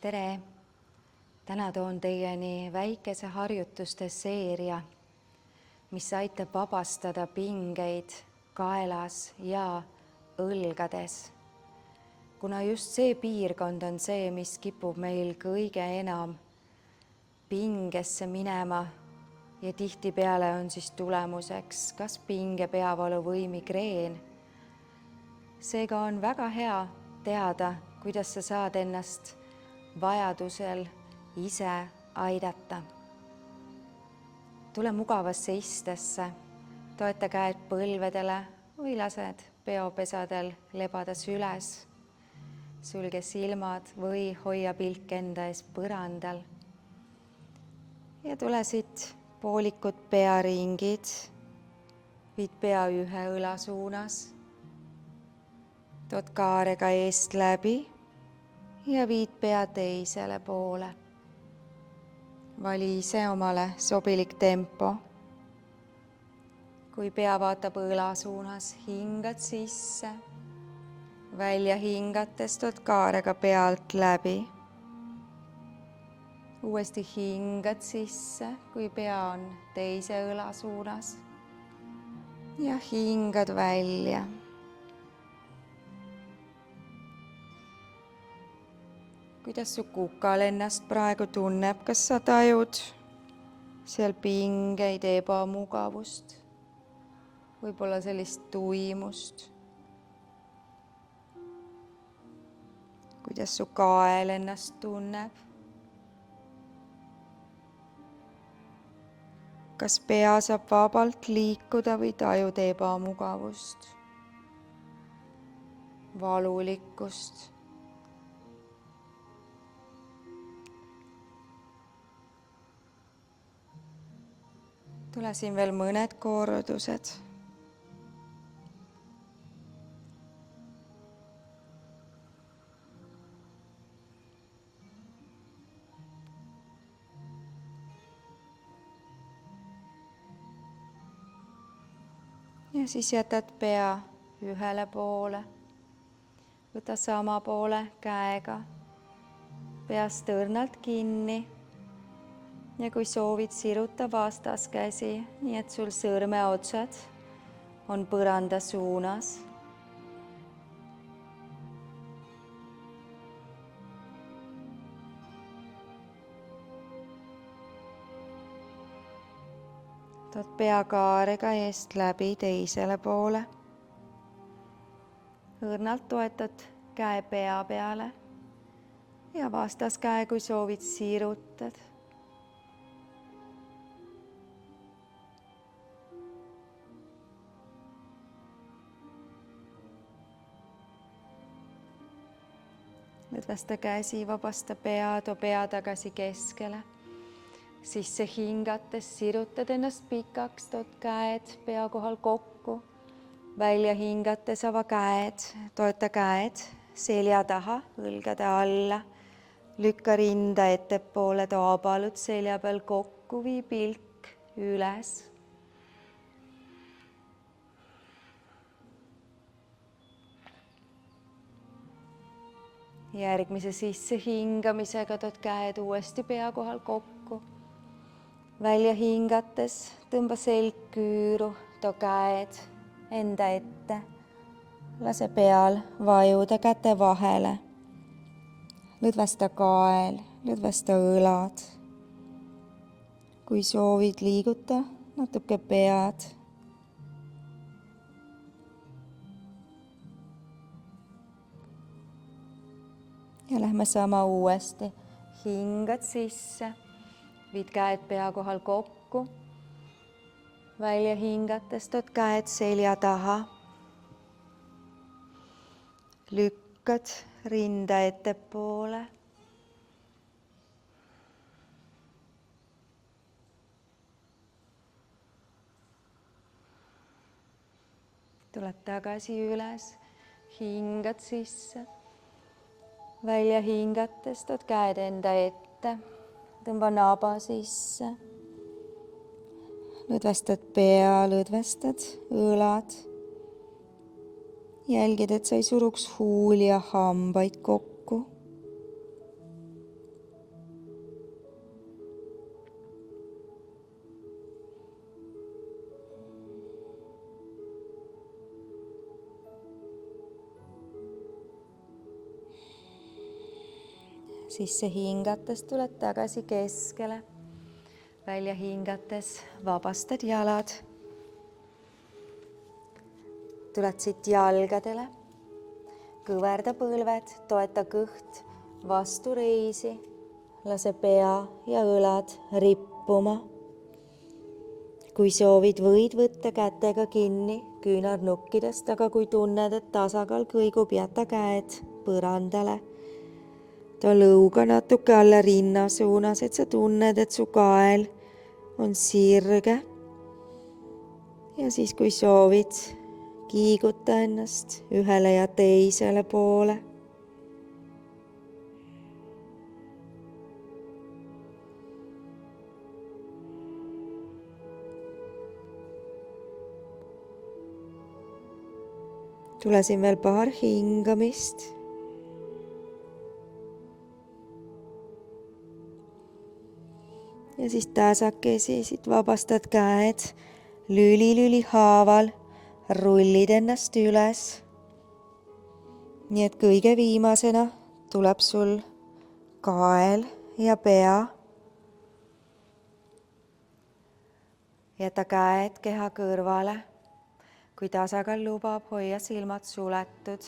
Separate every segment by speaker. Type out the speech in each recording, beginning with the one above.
Speaker 1: Tere! Täna toon teieni väikese harjutuste seeria, mis aitab vabastada pingeid kaelas ja õlgades. Kuna just see piirkond on see, mis kipub meil kõige enam pingesse minema ja tihtipeale on siis tulemuseks kas pinge, peavalu või migreen. Seega on väga hea teada, kuidas sa saad ennast vajadusel ise aidata. Tule mugavasse istesse, toeta käed põlvedele või lased peopesadel lebada süles. Sulge silmad või hoia pilk enda ees põrandal. Ja tule siit poolikud pearingid, viid pea ühe õla suunas. Tood kaarega eest läbi ja viid pea teisele poole. Vali ise omale sobilik tempo. Kui pea vaatab õla suunas, hingad sisse. Välja hingates tood kaarega pealt läbi. Uuesti hingad sisse, kui pea on teise õla suunas. Ja hingad välja. Kuidas su kukal ennast praegu tunneb, kas sa tajud seal pingeid, ebamugavust, võib-olla sellist tuimust? Kuidas su kael ennast tunneb? Kas pea saab vabalt liikuda või tajud ebamugavust, valulikkust? Tule siin veel mõned kordused. Ja siis jätad pea ühele poole. Võta sama poole käega peast õrnalt kinni. Ja kui soovid, siruta vastaskäsi, nii et sul sõrmeotsad on põranda suunas. Tood pea kaarega eest läbi teisele poole. Õrnalt toetad käe pea peale ja vastaskäe, kui soovid, sirutad. Lõdvesta käsi, vabasta pea, too pea tagasi keskele. Sisse hingates sirutad ennast pikaks, tood käed pea kohal kokku. Välja hingates ava käed, toeta käed selja taha, õlgade alla. Lükka rinda ettepoole, too abalud selja peal kokku, vii pilk üles. Järgmise sisse hingamisega tood käed uuesti pea kohal kokku. Välja hingates tõmba selg küüru, too käed enda ette. Lase peal vajuda käte vahele. Lõdvesta kael, lõdvesta õlad. Kui soovid, liiguta natuke pead. Ja lähme sama uuesti. Hingad sisse, viid käed pea kohal kokku. Välja hingates tood käed selja taha. Lükkad rinda ettepoole. Tuled tagasi üles, hingad sisse. Välja hingates tood käed enda ette, tõmba naba sisse. Lõdvestad pea, lõdvestad õlad. Jälgid, et sa ei suruks huuli ja hambaid kokku. sisse hingates tuled tagasi keskele. Välja hingates vabastad jalad. Tuled siit jalgadele. Kõverda põlved, toeta kõht vastu reisi. Lase pea ja õlad rippuma. Kui soovid, võid võtta kätega kinni küünarnukkidest, aga kui tunned, et tasakaal kõigub, jäta käed põrandale. Too lõuga natuke alla rinna suunas, et sa tunned, et su kael on sirge. Ja siis, kui soovid, kiiguta ennast ühele ja teisele poole. Tulesin veel paar hingamist. Ja siis tasakesi siit vabastad käed lüli haaval, rullid ennast üles. Nii et kõige viimasena tuleb sul kael ja pea. Jäta käed keha kõrvale. Kui tasakaal lubab, hoia silmad suletud.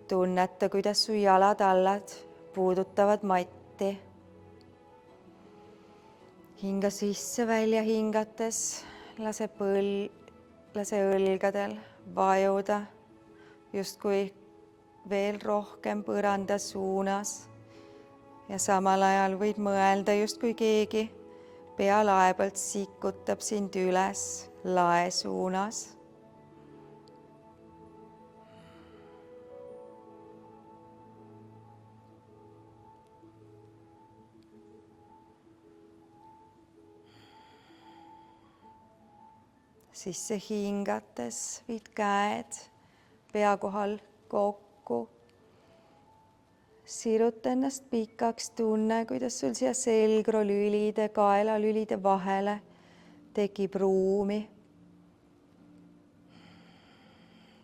Speaker 1: Tunneta, kuidas su jalatallad puudutavad matti. Hinga sisse, välja hingates. Lase õlgadel vajuda, justkui veel rohkem põranda suunas. Ja samal ajal võid mõelda, justkui keegi pea lae pealt sikutab sind üles lae suunas. Sisse hingates viid käed pea kohal kokku. Siruta ennast pikaks, tunne, kuidas sul siia selgrolülide, kaelalülide vahele tekib ruumi.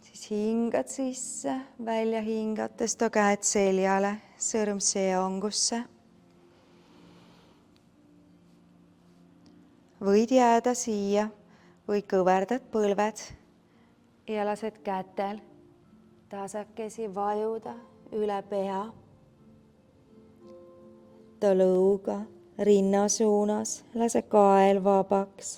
Speaker 1: Siis hingad sisse, välja hingates too käed seljale, sõrm seongusse. Võid jääda siia või kõverdad põlved ja lased kätel tasakesi vajuda üle pea. Too lõuga rinna suunas, lase kael vabaks.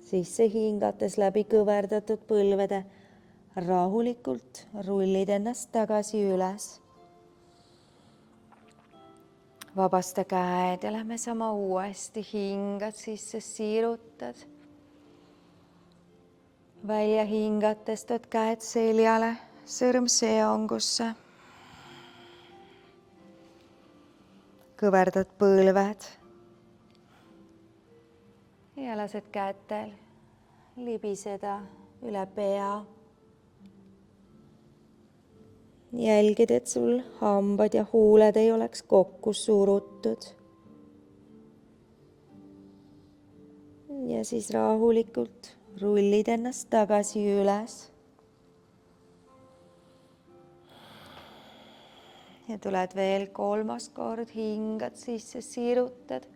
Speaker 1: Sisse hingates läbi kõverdatud põlvede rahulikult rullid ennast tagasi üles. Vabasta käed ja lähme sama uuesti, hingad sisse, siirutad. Välja hingates tood käed seljale, sõrm seongusse. Kõverdad põlved ja lased kätel libiseda üle pea. Jälgid, et sul hambad ja huuled ei oleks kokku surutud. Ja siis rahulikult rullid ennast tagasi üles. Ja tuled veel kolmas kord, hingad sisse, siirutad.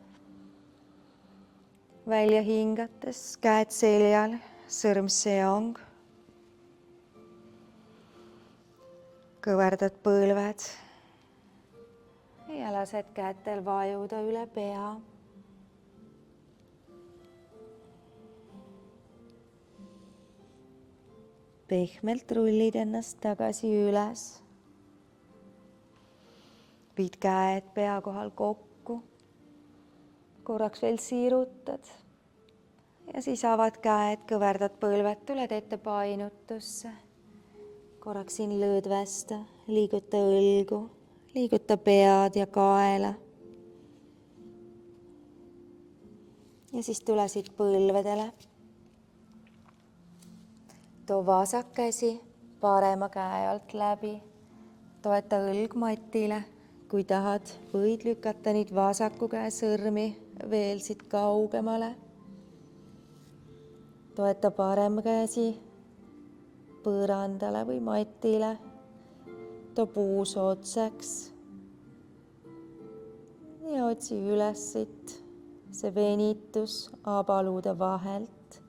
Speaker 1: Välja hingates käed seljal, sõrm seong. Kõverdad põlved ja lased kätel vajuda üle pea. Pehmelt rullid ennast tagasi üles. Viid käed pea kohal kokku. Korraks veel siirutad ja siis avad käed, kõverdad põlved, tuled ette painutusse. Korraks siin lõõdvesta, liiguta õlgu, liiguta pead ja kaela. Ja siis tule siit põlvedele. Too vasak käsi parema käe alt läbi. Toeta õlg matile. Kui tahad, võid lükata neid vasaku käe sõrmi veel siit kaugemale. toeta parem käsi põrandale või matile. Too puus otseks ja otsi üles siit see venitus abaluude vahelt.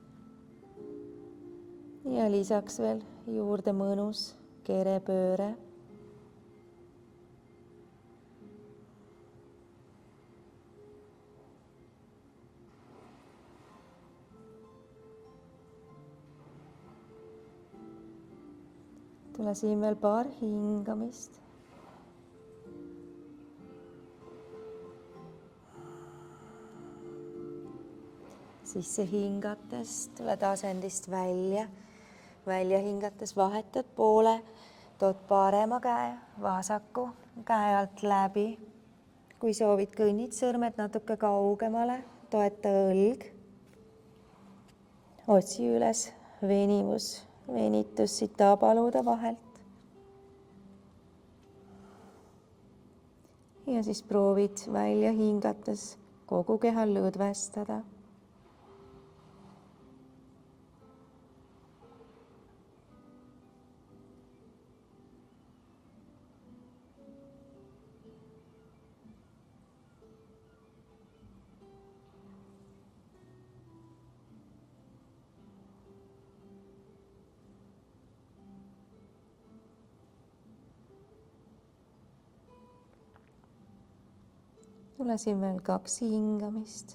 Speaker 1: Ja lisaks veel juurde mõnus kerepööre. Tule siin veel paar hingamist. Sisse hingates tuled asendist välja. Välja hingates vahetad poole. Tood parema käe vasaku käe alt läbi. Kui soovid, kõnnid sõrmed natuke kaugemale. Toeta õlg. Otsi üles venitus siit abaluude vahelt. Ja siis proovid välja hingates kogu keha lõdvestada. Tule siin veel 2 hingamist.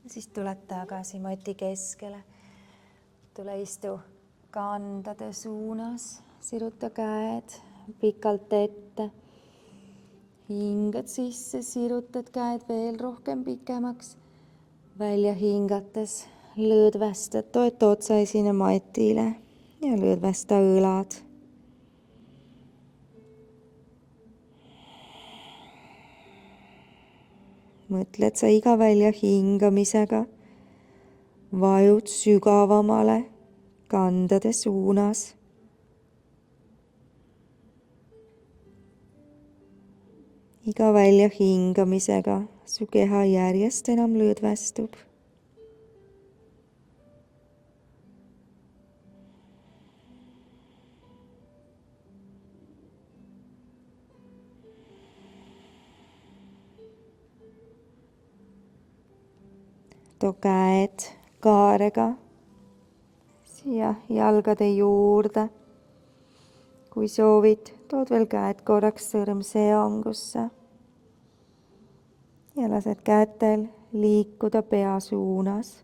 Speaker 1: Siis tuled tagasi mati keskele. Tule istu kandade suunas. Siruta käed pikalt ette. Hingad sisse, sirutad käed veel rohkem pikemaks. Välja hingates lõdvestad, toeta otsa esine matile. Ja lõdvesta õlad. Mõtled sa iga välja hingamisega. Vajud sügavamale kandade suunas. Iga välja hingamisega su keha järjest enam lõdvestub. Too käed kaarega siia jalgade juurde. Kui soovid, tood veel käed korraks sõrmseongusse. Ja lased kätel liikuda pea suunas.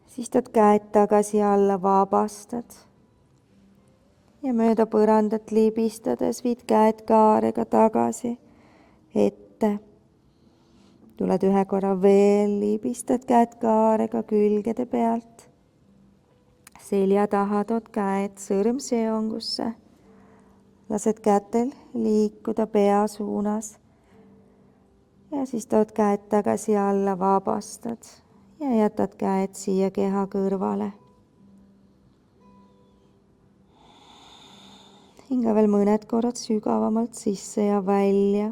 Speaker 1: Siis tood käed tagasi alla, vabastad. Ja mööda põrandat libistades viid käed kaarega tagasi ette. Tuled ühe korra veel, libistad käed kaarega külgede pealt. Selja taha tood käed sõrmseongusse. Lased kätel liikuda pea suunas. Ja siis tood käed tagasi alla, vabastad. Ja jätad käed siia keha kõrvale. Hinga veel mõned korrad sügavamalt sisse ja välja.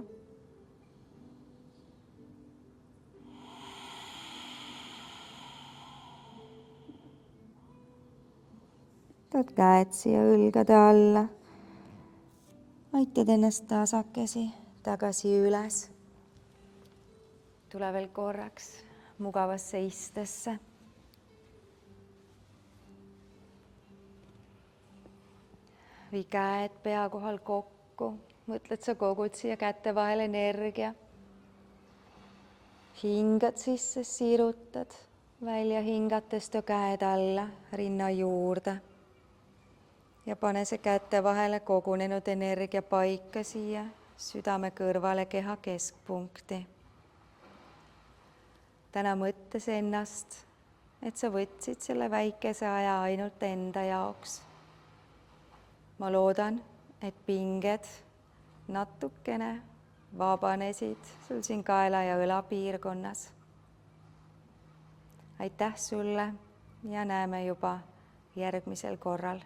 Speaker 1: Tood käed siia õlgade alla. Aitad ennast tasakesi tagasi üles. Tule veel korraks mugavasse istesse. Vii käed pea kohal kokku. Mõtled sa kogud siia käte vahel energia. Hingad sisse, sirutad. Välja hingates too käed alla, rinna juurde. Ja pane see käte vahele kogunenud energia paika siia, südame kõrvale keha keskpunkti. Täna mõttes ennast, et sa võtsid selle väikese aja ainult enda jaoks. Ma loodan, et pinged natukene vabanesid sul siin kaela ja õla piirkonnas. Aitäh sulle ja näeme juba järgmisel korral.